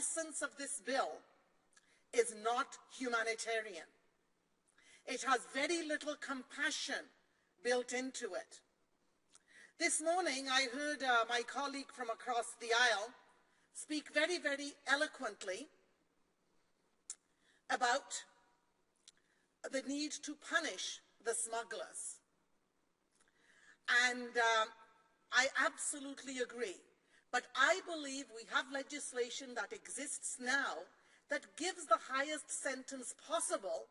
essence of this bill is not humanitarian. It has very little compassion built into it. This morning, I heard my colleague from across the aisle speak very, very eloquently about the need to punish the smugglers. And I absolutely agree. But I believe we have legislation that exists now that gives the highest sentence possible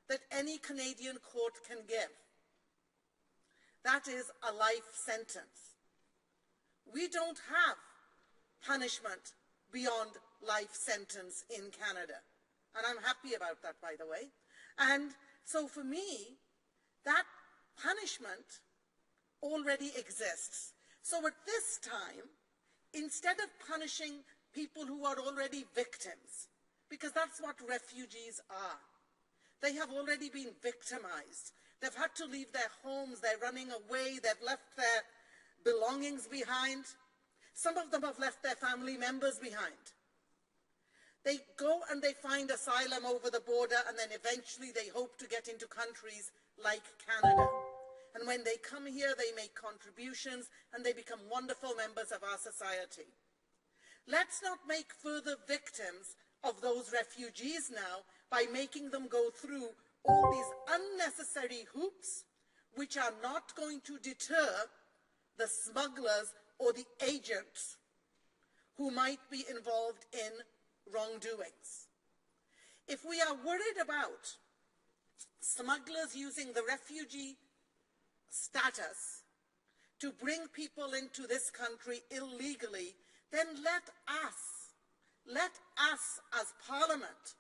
that any Canadian court can give. That is a life sentence. We don't have punishment beyond life sentence in Canada. And I'm happy about that, by the way. And so for me, that punishment already exists. So at this time, instead of punishing people who are already victims, because that's what refugees are, they have already been victimized. They've had to leave their homes, they're running away, they've left their belongings behind. Some of them have left their family members behind. They go and they find asylum over the border, and then eventually they hope to get into countries like Canada. And when they come here, they make contributions and they become wonderful members of our society. Let's not make further victims of those refugees now by making them go through all these unnecessary hoops, which are not going to deter the smugglers or the agents who might be involved in wrongdoings. If we are worried about smugglers using the refugee status to bring people into this country illegally, then let us as Parliament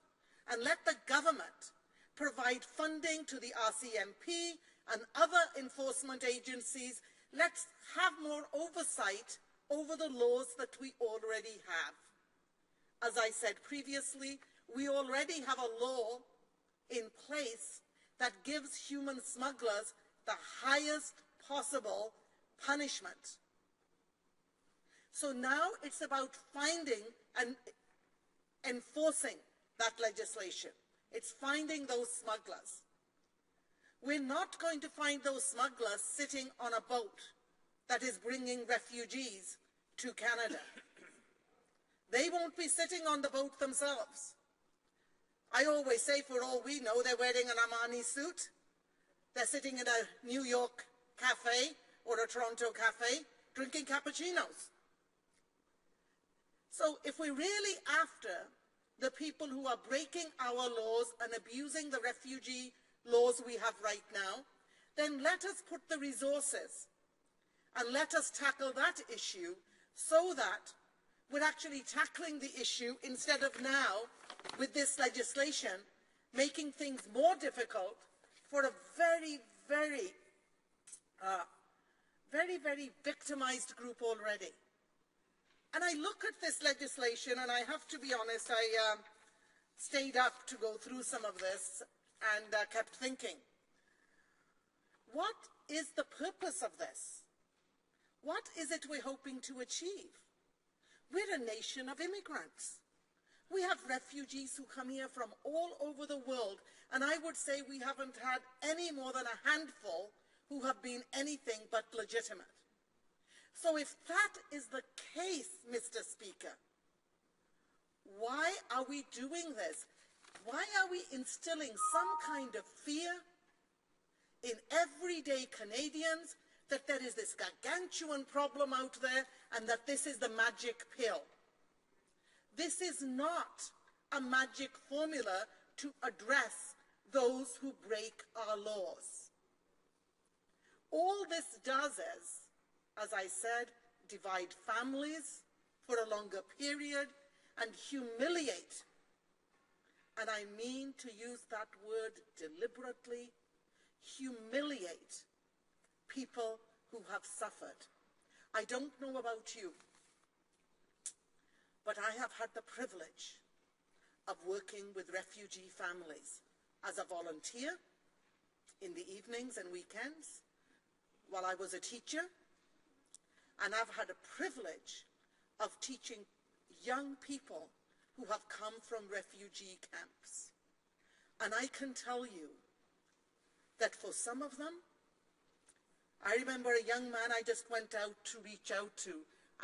and let the government provide funding to the RCMP and other enforcement agencies. Let's have more oversight over the laws that we already have. As I said previously, we already have a law in place that gives human smugglers the highest possible punishment. So now it's about finding and enforcing that legislation. It's finding those smugglers. We're not going to find those smugglers sitting on a boat that is bringing refugees to Canada. They won't be sitting on the boat themselves. I always say, for all we know, they're wearing an Armani suit. They're sitting in a New York cafe or a Toronto cafe drinking cappuccinos. So if we're really after the people who are breaking our laws and abusing the refugee laws we have right now, then let us put the resources and let us tackle that issue so that we're actually tackling the issue instead of now, with this legislation, making things more difficult for a very, very victimized group already. And I look at this legislation, and I have to be honest, I stayed up to go through some of this and kept thinking, what is the purpose of this? What is it we're hoping to achieve? We're a nation of immigrants. We have refugees who come here from all over the world, and I would say we haven't had any more than a handful who have been anything but legitimate. So if that is the case, Mr. Speaker, why are we doing this? Why are we instilling some kind of fear in everyday Canadians that there is this gargantuan problem out there and that this is the magic pill? This is not a magic formula to address those who break our laws. All this does is, as I said, divide families for a longer period and humiliate, and I mean to use that word deliberately, humiliate people who have suffered. I don't know about you, but I have had the privilege of working with refugee families as a volunteer in the evenings and weekends while I was a teacher. And I've had a privilege of teaching young people who have come from refugee camps. And I can tell you that for some of them, I remember a young man I just went out to reach out to,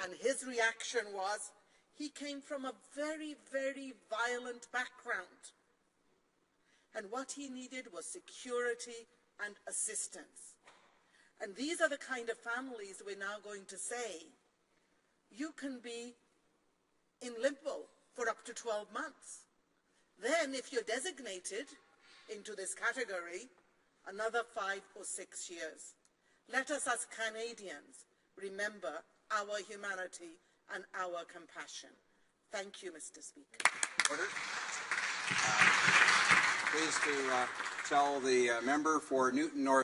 and his reaction was, he came from a very, very violent background. And what he needed was security and assistance. And these are the kind of families we're now going to say, you can be in limbo for up to 12 months. Then, if you're designated into this category, another 5 or 6 years. Let us as Canadians remember our humanity and our compassion. Thank you, Mr. Speaker. Order. Pleased to tell the member for Newton North